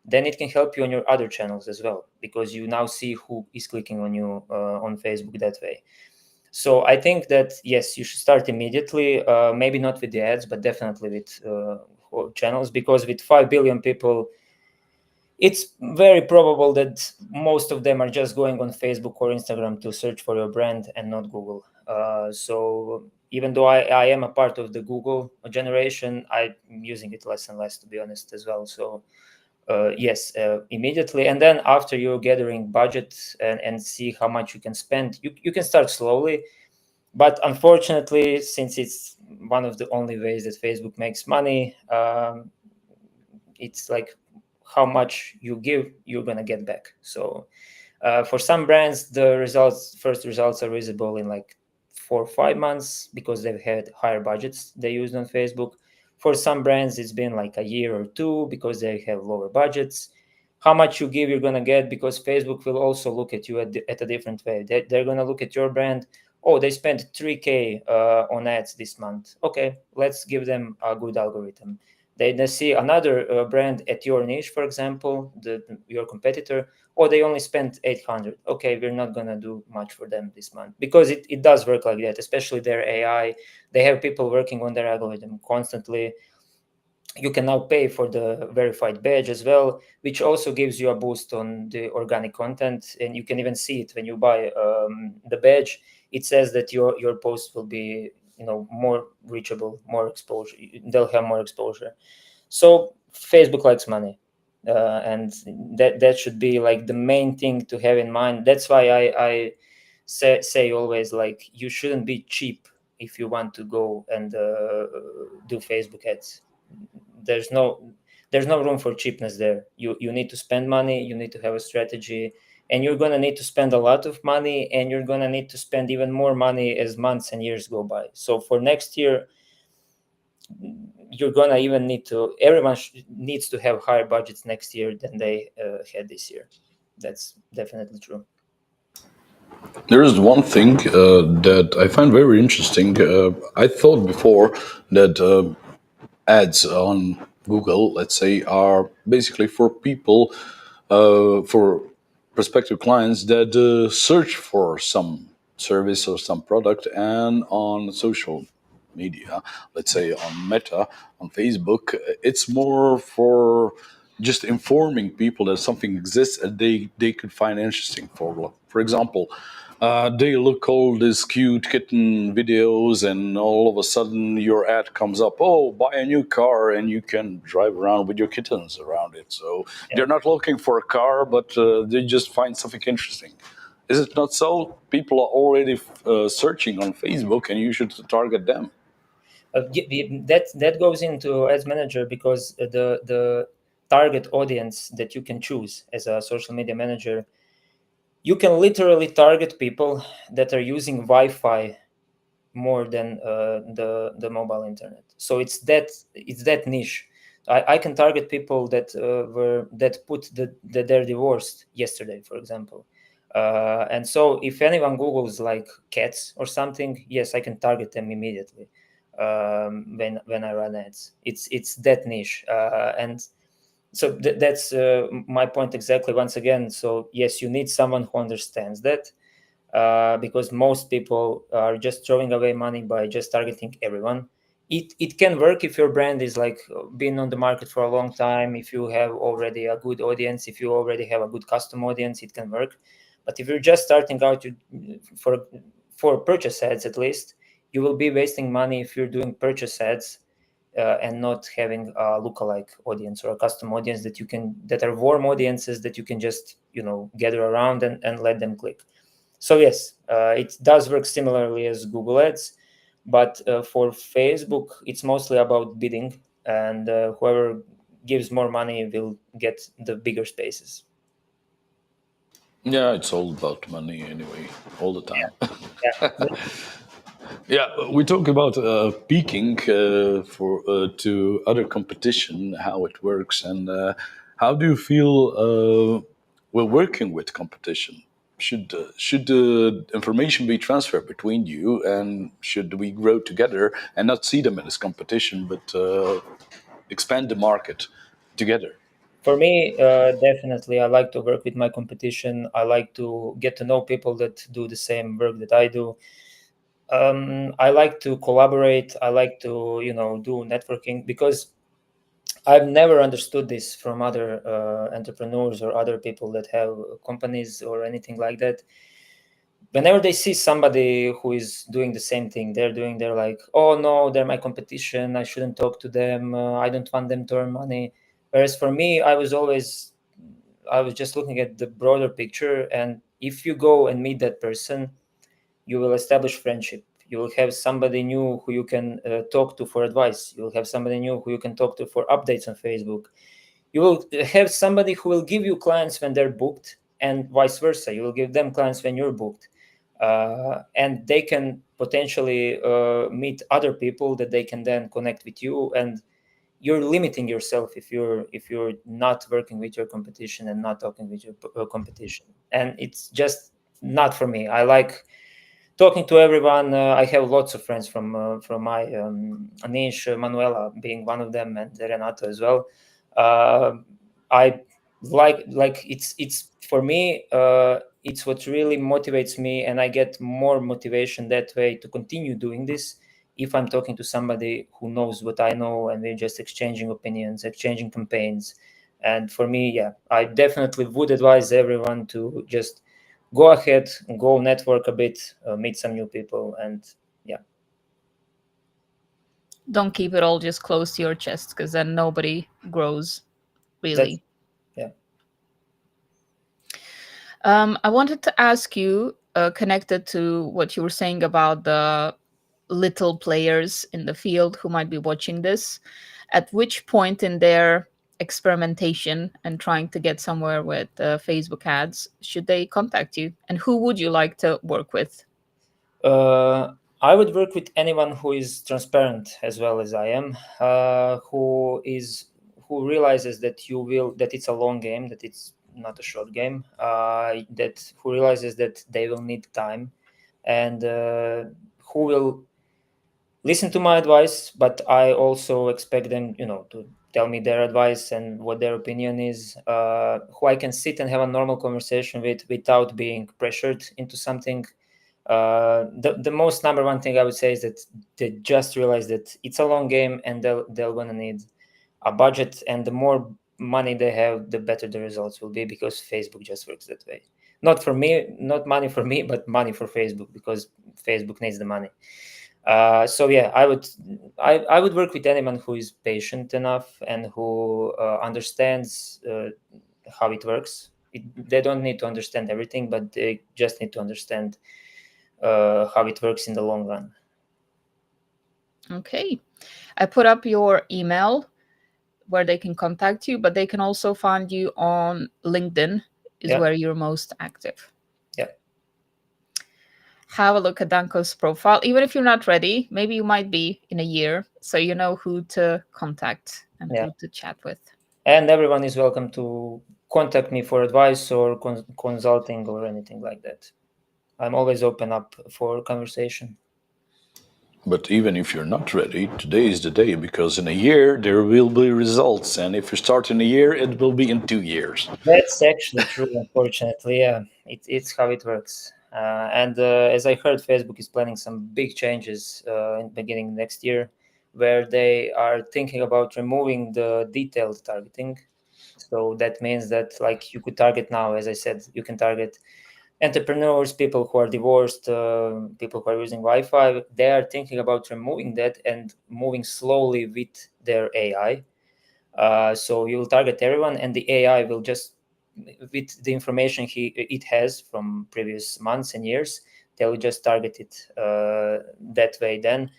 then it can help you on your other channels as well, because you now see who is clicking on you on Facebook that way. So I think that, yes, you should start immediately, maybe not with the ads, but definitely with channels, because with 5 billion people, it's very probable that most of them are just going on Facebook or Instagram to search for your brand and not Google. So even though I am a part of the Google generation, I'm using it less and less, to be honest, as well. So yes, immediately. And then after you're gathering budget and see how much you can spend, you can start slowly. But unfortunately, since it's one of the only ways that Facebook makes money, it's like how much you give, you're going to get back. So for some brands, the first results are visible in like 4 or 5 months because they've had higher budgets they used on Facebook. For some brands, it's been like a year or two because they have lower budgets. How much you give, you're going to get, because Facebook will also look at you at a different way. They're going to look at your brand. Oh, they spent 3K on ads this month. Okay, let's give them a good algorithm. They see another brand at your niche, for example, your competitor, or they only spent 800. Okay, we're not going to do much for them this month, because it does work like that, especially their AI. They have people working on their algorithm constantly. you can now pay for the verified badge as well, which also gives you a boost on the organic content. And you can even see it when you buy the badge. It says that your post will be, more reachable, more exposure. They'll have more exposure. So Facebook likes money, and that should be like the main thing to have in mind. That's why I say always, like, you shouldn't be cheap if you want to go and do Facebook ads. There's no room for cheapness there. You need to spend money, you need to have a strategy, and you're going to need to spend a lot of money, and you're going to need to spend even more money as months and years go by. So for next year, you're going to even need to, everyone needs to have higher budgets next year than they had this year. That's definitely true. There is one thing that I find very interesting. I thought before that ads on Google, let's say, are basically for people, for prospective clients that search for some service or some product, and on social media, let's say on Meta, on Facebook, it's more for just informing people that something exists and they could find interesting. For example, they look all these cute kitten videos, and all of a sudden your ad comes up. Oh, buy a new car, and you can drive around with your kittens around it. So they're not looking for a car, but they just find something interesting. Is it not so? People are already searching on Facebook, and you should target them. That goes into Ads Manager, because the target audience that you can choose as a social media manager, you can literally target people that are using Wi-Fi more than the mobile internet. So it's that niche. I can target people that put that they're divorced yesterday, for example. And so if anyone Googles like cats or something, yes, I can target them immediately when I run ads. It's that niche, and so that's my point exactly. Once again, so yes, you need someone who understands that, because most people are just throwing away money by just targeting everyone. It can work if your brand is like been on the market for a long time, if you have already a good audience, if you already have a good custom audience, it can work. But if you're just starting out, for purchase ads at least, you will be wasting money if you're doing purchase ads and not having a lookalike audience or a custom audience that are warm audiences that you can just gather around and let them click. So yes, it does work similarly as Google Ads, but for Facebook, it's mostly about bidding, and whoever gives more money will get the bigger spaces. Yeah, it's all about money anyway, all the time. Yeah. Yeah, we talk about peaking for to other competition, how it works, and how do you feel when working with competition? Should the information be transferred between you, and should we grow together and not see them as competition, but expand the market together? For me, definitely, I like to work with my competition. I like to get to know people that do the same work that I do. I like to collaborate. I like to, do networking, because I've never understood this from other entrepreneurs or other people that have companies or anything like that. Whenever they see somebody who is doing the same thing they're like, oh no, they're my competition, I shouldn't talk to them, I don't want them to earn money. Whereas for me, I was just looking at the broader picture, and if you go and meet that person, you will establish friendship. You will have somebody new who you can talk to for advice. You will have somebody new who you can talk to for updates on Facebook. You will have somebody who will give you clients when they're booked, and vice versa. You will give them clients when you're booked. And they can potentially meet other people that they can then connect with you, and you're limiting yourself if you're not working with your competition and not talking with your competition. And it's just not for me. I like talking to everyone. I have lots of friends from my niche, Manuela being one of them, and Renato as well. Uh, I like it's for me. It's what really motivates me, and I get more motivation that way to continue doing this, if I'm talking to somebody who knows what I know and we're just exchanging opinions, exchanging campaigns. And for me, yeah, I definitely would advise everyone to just go ahead, go network a bit, meet some new people, and yeah. Don't keep it all just close to your chest, because then nobody grows, really. Yeah. I wanted to ask you, connected to what you were saying about the little players in the field who might be watching this, at which point in their experimentation and trying to get somewhere with Facebook ads should they contact you, and who would you like to work with? I would work with anyone who is transparent as well as I am, who realizes that it's a long game, that it's not a short game, that who realizes that they will need time, and who will listen to my advice. But I also expect them, to tell me their advice and what their opinion is, who I can sit and have a normal conversation with without being pressured into something. The most number one thing I would say is that they just realize that it's a long game and they're gonna need a budget, and the more money they have, the better the results will be, because Facebook just works that way. Not for me, not money for me, but money for Facebook, because Facebook needs the money. So yeah, I would work with anyone who is patient enough and who understands how it works. They don't need to understand everything, but they just need to understand how it works in the long run. Okay. I put up your email where they can contact you, but they can also find you on LinkedIn, is Yeah. where you're most active. Yeah. Have a look at Danko's profile. Even if you're not ready, maybe you might be in a year, so you know who to contact and Yeah. who to chat with. And everyone is welcome to contact me for advice or consulting or anything like that. I'm always open up for conversation. But even if you're not ready, today is the day, because in a year there will be results, and if you start in a year, it will be in 2 years. That's actually true, unfortunately. Yeah, it's how it works. And as I heard, Facebook is planning some big changes in beginning next year, where they are thinking about removing the detailed targeting. So that means that, like, you could target now, as I said, you can target entrepreneurs, people who are divorced, people who are using Wi-Fi. They are thinking about removing that and moving slowly with their AI. So you will target everyone, and the AI will just, with the information it has from previous months and years, they will just target it that way. Then,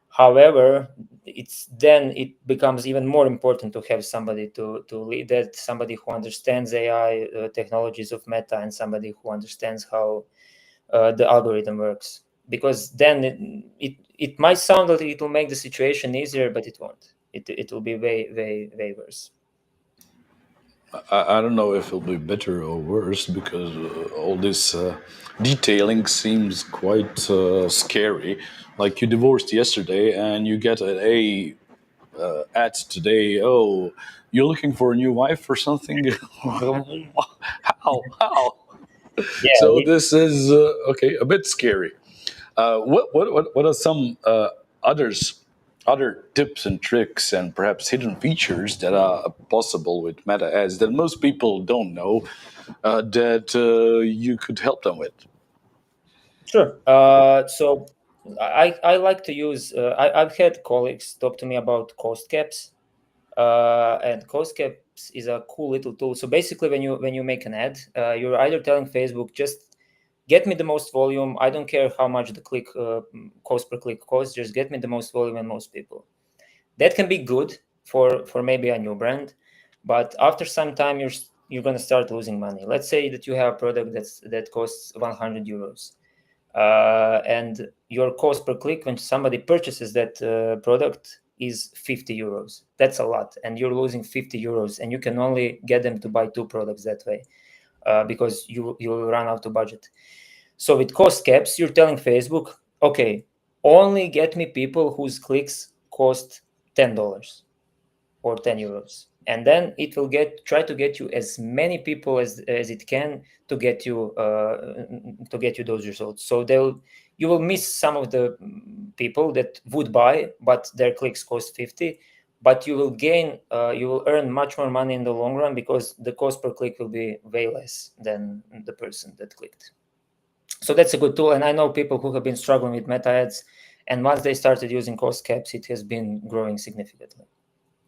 however, it becomes even more important to have somebody to lead that, somebody who understands AI technologies of Meta, and somebody who understands how the algorithm works. Because then it might sound like it will make the situation easier, but it won't. It will be way worse. I don't know if it'll be better or worse, because all this detailing seems quite scary. Like, you divorced yesterday and you get a ad today. Oh, you're looking for a new wife or something? How? Yeah, So this is okay, a bit scary. What are some others other tips and tricks and perhaps hidden features that are possible with meta ads that most people don't know, that you could help them with? sure. So I like to use. I've had colleagues talk to me about cost caps, and cost caps is a cool little tool. So basically, when you make an ad, you're either telling Facebook, just get me the most volume. I don't care how much the click cost per click costs. Just get me the most volume and most people. That can be good for maybe a new brand, but after some time you're going to start losing money. Let's say that you have a product that costs 100 euros, and your cost per click when somebody purchases that product is 50 euros. That's a lot, and you're losing 50 euros, and you can only get them to buy two products that way, because you will run out of budget. So with cost caps, you're telling Facebook, okay, only get me people whose clicks cost $10 or 10 euros, and then it will try to get you as many people as it can to get you those results. So you will miss some of the people that would buy, but their clicks cost 50. But you will gain, you will earn much more money in the long run, because the cost per click will be way less than the person that clicked. So that's a good tool. And I know people who have been struggling with meta ads, and once they started using cost caps, it has been growing significantly.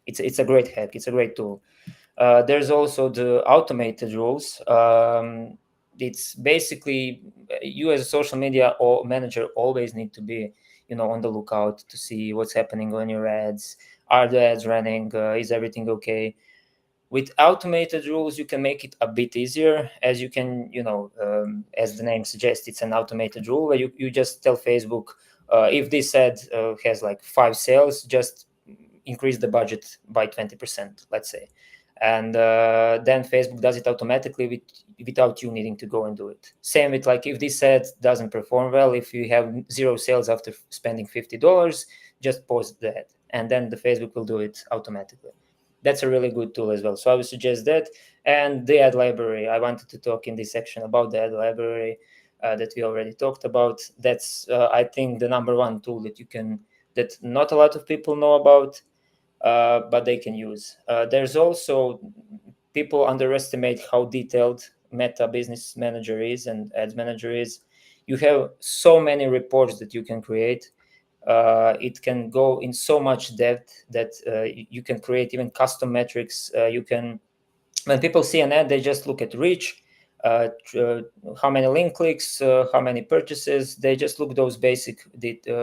It's a great hack. It's a great tool. There's also the automated rules. It's basically, you as a social media or manager always need to be, on the lookout to see what's happening on your ads. Are the ads running? Is everything okay? With automated rules, you can make it a bit easier, as you can, as the name suggests, it's an automated rule where you just tell Facebook, if this ad has like 5 sales, just increase the budget by 20%, let's say. And then Facebook does it automatically without you needing to go and do it. Same with, like, if this ad doesn't perform well, if you have 0 sales after spending $50, just pause the ad, and then the Facebook will do it automatically. That's a really good tool as well. So I would suggest that. And the ad library, I wanted to talk in this section about the ad library that we already talked about. That's I think the number one tool that not a lot of people know about, but they can use. There's also, people underestimate how detailed Meta Business Manager is and Ads Manager is. You have so many reports that you can create. It can go in so much depth that you can create even custom metrics. When people see an ad, they just look at reach, how many link clicks, how many purchases. They just look those basic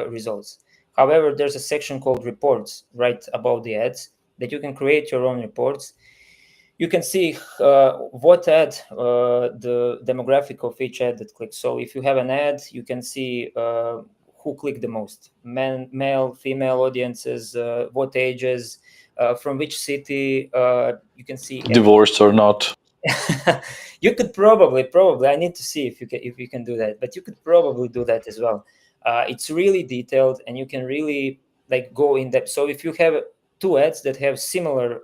results. However, there's a section called reports right above the ads that you can create your own reports. You can see what ad, the demographic of each ad that clicks. So if you have an ad, you can see who clicked the most, male, female audiences, what ages, from which city. You can see Divorced or not? You could probably. I need to see if you can do that, but you could probably do that as well. It's really detailed, and you can really like go in depth. So if you have 2 ads that have similar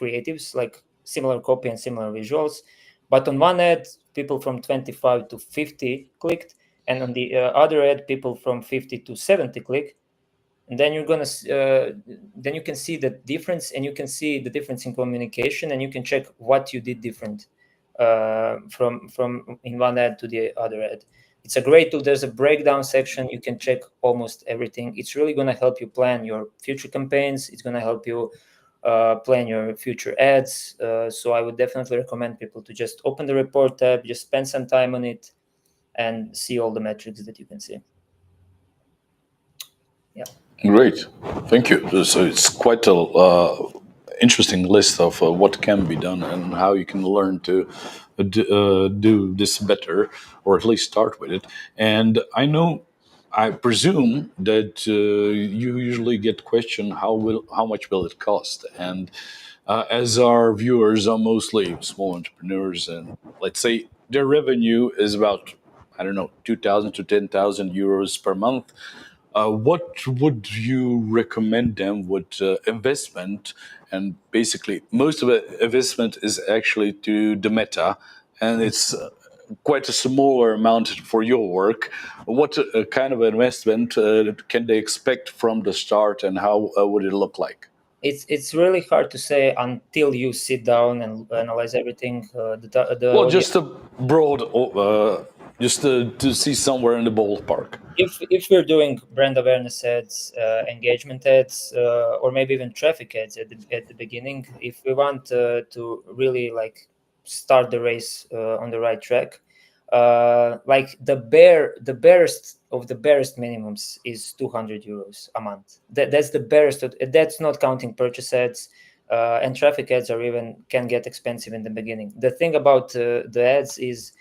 creatives, like similar copy and similar visuals, but on one ad people from 25 to 50 clicked, and on the other ad people from 50 to 70 click, and then then you can see the difference, and you can see the difference in communication, and you can check what you did different from in one ad to the other ad. It's a great tool. There's a breakdown section. You can check almost everything. It's really going to help you plan your future campaigns. It's going to help you plan your future ads. So I would definitely recommend people to just open the report tab, just spend some time on it, and see all the metrics that you can see. Yeah. Great, thank you. So it's quite a interesting list of what can be done and how you can learn to do this better, or at least start with it. And I presume that you usually get questioned how much will it cost, and as our viewers are mostly small entrepreneurs, and let's say their revenue is about, I don't know, 2,000 to 10,000 euros per month. What would you recommend them with investment? And basically, most of the investment is actually to the meta, and it's quite a smaller amount for your work. What kind of investment can they expect from the start, and how would it look like? It's really hard to say until you sit down and analyze everything. Well, just a broad, just to see somewhere in the ballpark. If we're doing brand awareness ads, engagement ads, or maybe even traffic ads at the beginning, if we want to really like start the race on the right track, like the barest of the barest minimums is 200 euros a month. That's the barest. That's not counting purchase ads, and traffic ads can get expensive in the beginning. The thing about the ads is,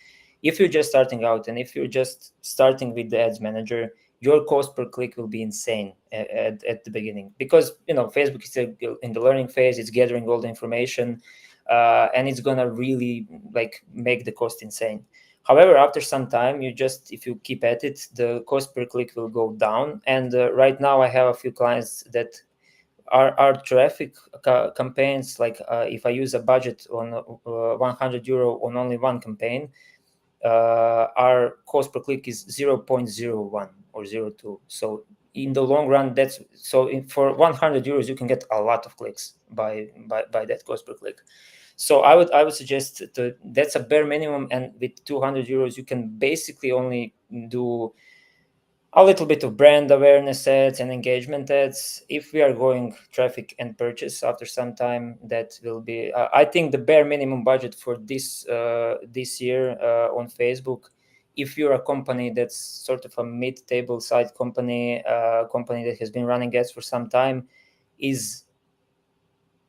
if you're just starting out and if you're just starting with the ads manager, your cost per click will be insane at the beginning, because Facebook is still in the learning phase. It's gathering all the information, and it's gonna really like make the cost insane. However, after some time, if you keep at it, the cost per click will go down. And right now I have a few clients that are traffic campaigns. Like if I use a budget on 100 euro on only one campaign, our cost per click is 0.01 or 0.2. So in the long run, for 100 euros you can get a lot of clicks by that cost per click. So I would suggest that's a bare minimum, and with 200 euros you can basically only do a little bit of brand awareness ads and engagement ads. If we are going traffic and purchase after some time, that will be I think the bare minimum budget for this year on Facebook, if you're a company that's sort of a mid-table side company, company that has been running ads for some time, is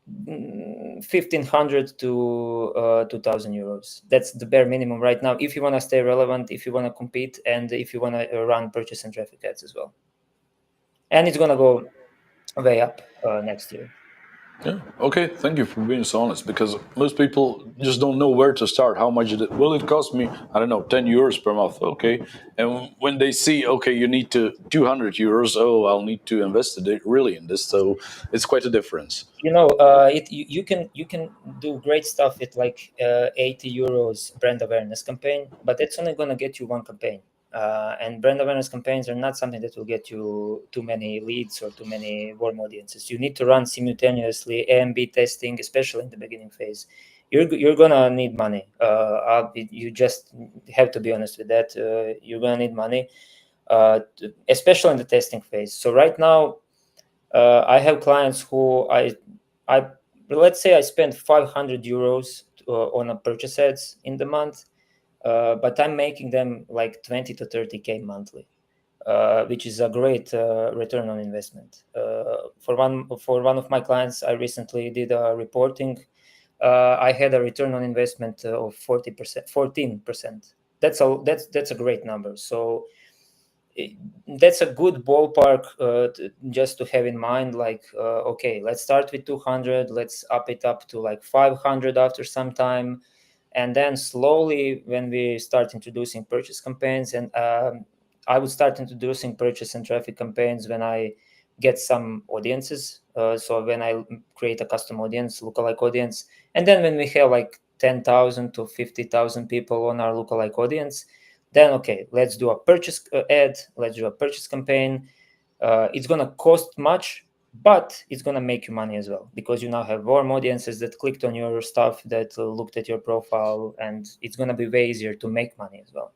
1,500 to 2,000 euros. That's the bare minimum right now if you want to stay relevant, if you want to compete, and if you want to run purchase and traffic ads as well. And it's going to go way up next year. Yeah. Okay. Thank you for being so honest, because most people just don't know where to start. How much will it cost me? I don't know, 10 euros per month. Okay. And when they see, okay, you need to 200 euros. Oh, I'll need to invest really in this. So it's quite a difference. You can do great stuff with like 80 euros brand awareness campaign, but it's only going to get you one campaign. And brand awareness campaigns are not something that will get you too many leads or too many warm audiences. You need to run simultaneously A/B testing, especially in the beginning phase. You're gonna need money. You just have to be honest with that. You're gonna need money, especially in the testing phase. So right now, I have clients who I let's say I spend 500 euros on a purchase ads in the month. But I'm making them like 20 to 30K monthly, which is a great return on investment. For one of my clients, I recently did a reporting. I had a return on investment of 40%, 14%. That's a great number. So that's a good ballpark just to have in mind. Like, okay, let's start with 200. Let's up it up to like 500 after some time. And then slowly, when we start introducing purchase campaigns, and I would start introducing purchase and traffic campaigns when I get some audiences. So when I create a custom audience, lookalike audience, and then when we have like 10,000 to 50,000 people on our lookalike audience, then okay, let's do a purchase ad, let's do a purchase campaign. It's gonna cost much, but it's going to make you money as well, because you now have warm audiences that clicked on your stuff, that looked at your profile, and it's going to be way easier to make money as well.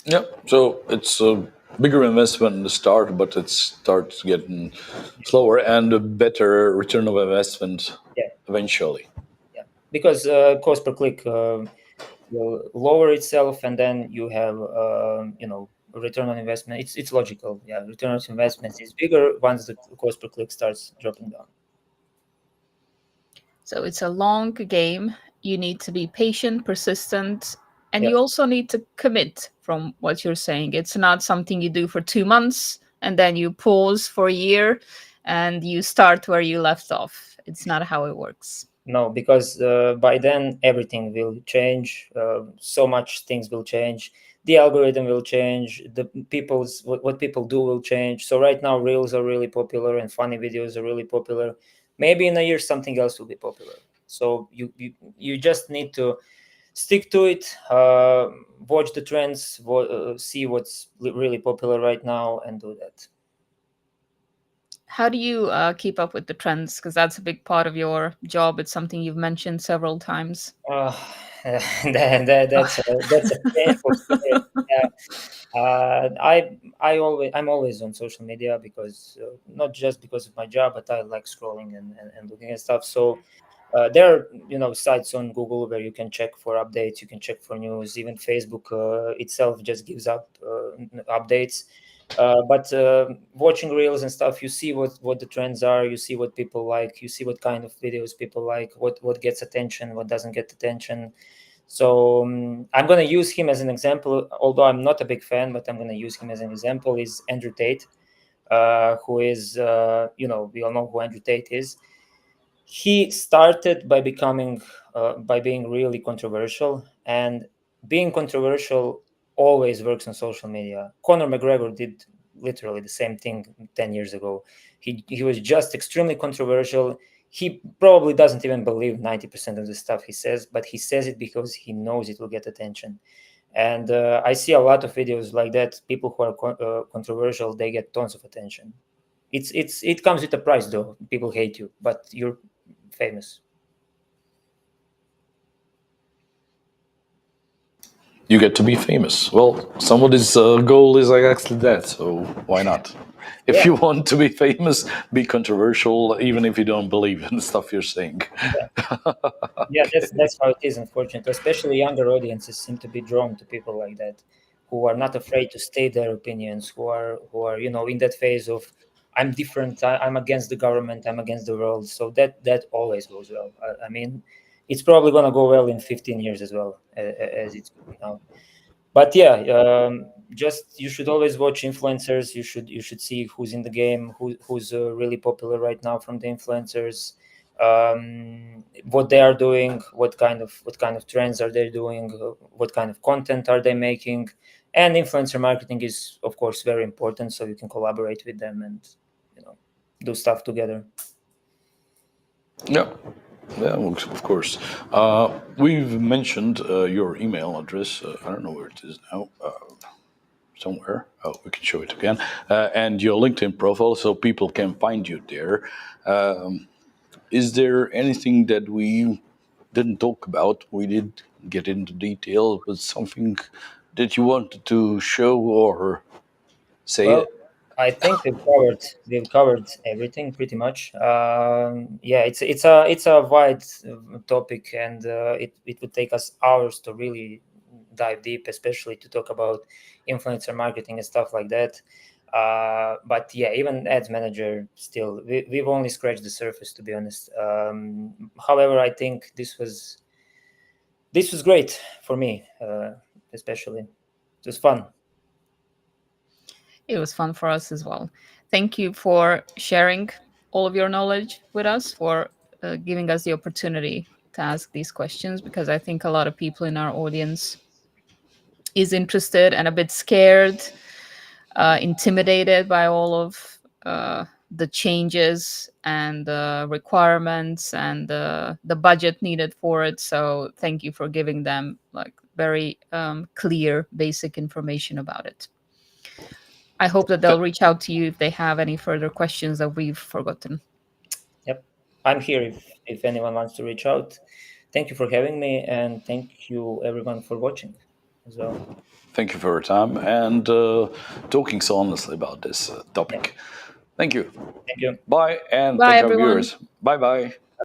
Yeah. So it's a bigger investment in the start, but it starts getting slower and a better return of investment eventually. Yeah, because cost per click will lower itself, and then you have return on investment. It's logical. Yeah, return on investment is bigger once the cost per click starts dropping down. So it's a long game. You need to be patient, persistent, and you also need to commit from what you're saying. It's not something you do for 2 months and then you pause for a year and you start where you left off. It's not how it works. No, because by then everything will change. So much things will change. The algorithm will change. What people do will change. So right now, reels are really popular and funny videos are really popular. Maybe in a year something else will be popular. So you just need to stick to it. Watch the trends. See what's really popular right now, and do that. How do you keep up with the trends? Because that's a big part of your job. It's something you've mentioned several times. That's a painful story. Yeah. I'm always on social media, because not just because of my job, but I like scrolling and looking at stuff. So there are sites on Google where you can check for updates, you can check for news. Even Facebook itself just gives up updates. But watching reels and stuff, you see what the trends are, you see what people like, you see what kind of videos people like, what gets attention, what doesn't get attention. So I'm going to use him as an example, although I'm not a big fan, but I'm going to use him as an example. Is Andrew Tate, who is, we all know who Andrew Tate is. He started by being really controversial, and being controversial always works on social media. Conor McGregor did literally the same thing 10 years ago. He was just extremely controversial. he probably doesn't even believe 90% of the stuff he says, but he says it because he knows it will get attention. And I see a lot of videos like that. People who are controversial, they get tons of attention. It comes with a price, though. People hate you, but you're famous. You get to be famous. Well, somebody's goal is actually that, so why not? If Yeah. you want to be famous, be controversial, even if you don't believe in the stuff you're saying. Yeah, that's how it is, unfortunately. Especially younger audiences seem to be drawn to people like that, who are not afraid to state their opinions, who are in that phase of I'm different, I'm against the government, I'm against the world. So that always goes well. I mean, it's probably gonna go well in 15 years as well as it's going now. But yeah, just you should always watch influencers. You should see who's in the game, who's really popular right now from the influencers, what they are doing, what kind of trends are they doing, what kind of content are they making. And influencer marketing is of course very important, so you can collaborate with them and do stuff together. Yeah. Yeah, well, of course. We've mentioned your email address. I don't know where it is now. Somewhere. Oh, we can show it again. And your LinkedIn profile, so people can find you there. Is there anything that we didn't talk about? We did get into detail. Was something that you wanted to show or say? Well, I think we've covered everything pretty much. Yeah, it's a wide topic, and it would take us hours to really dive deep, especially to talk about influencer marketing and stuff like that. But yeah, even ads manager, still we've only scratched the surface, to be honest. However, I think this was great for me, especially. It was fun. It was fun for us as well. Thank you for sharing all of your knowledge with us, for giving us the opportunity to ask these questions, because I think a lot of people in our audience is interested and a bit scared, intimidated by all of the changes and the requirements and the budget needed for it. So thank you for giving them like very clear, basic information about it. I hope that they'll reach out to you if they have any further questions that we've forgotten. Yep. I'm here if anyone wants to reach out. Thank you for having me, and thank you everyone for watching as well. Thank you for your time and talking so honestly about this topic. Thank you. Thank you. Bye, and Bye, thank our everyone. viewers. Bye bye.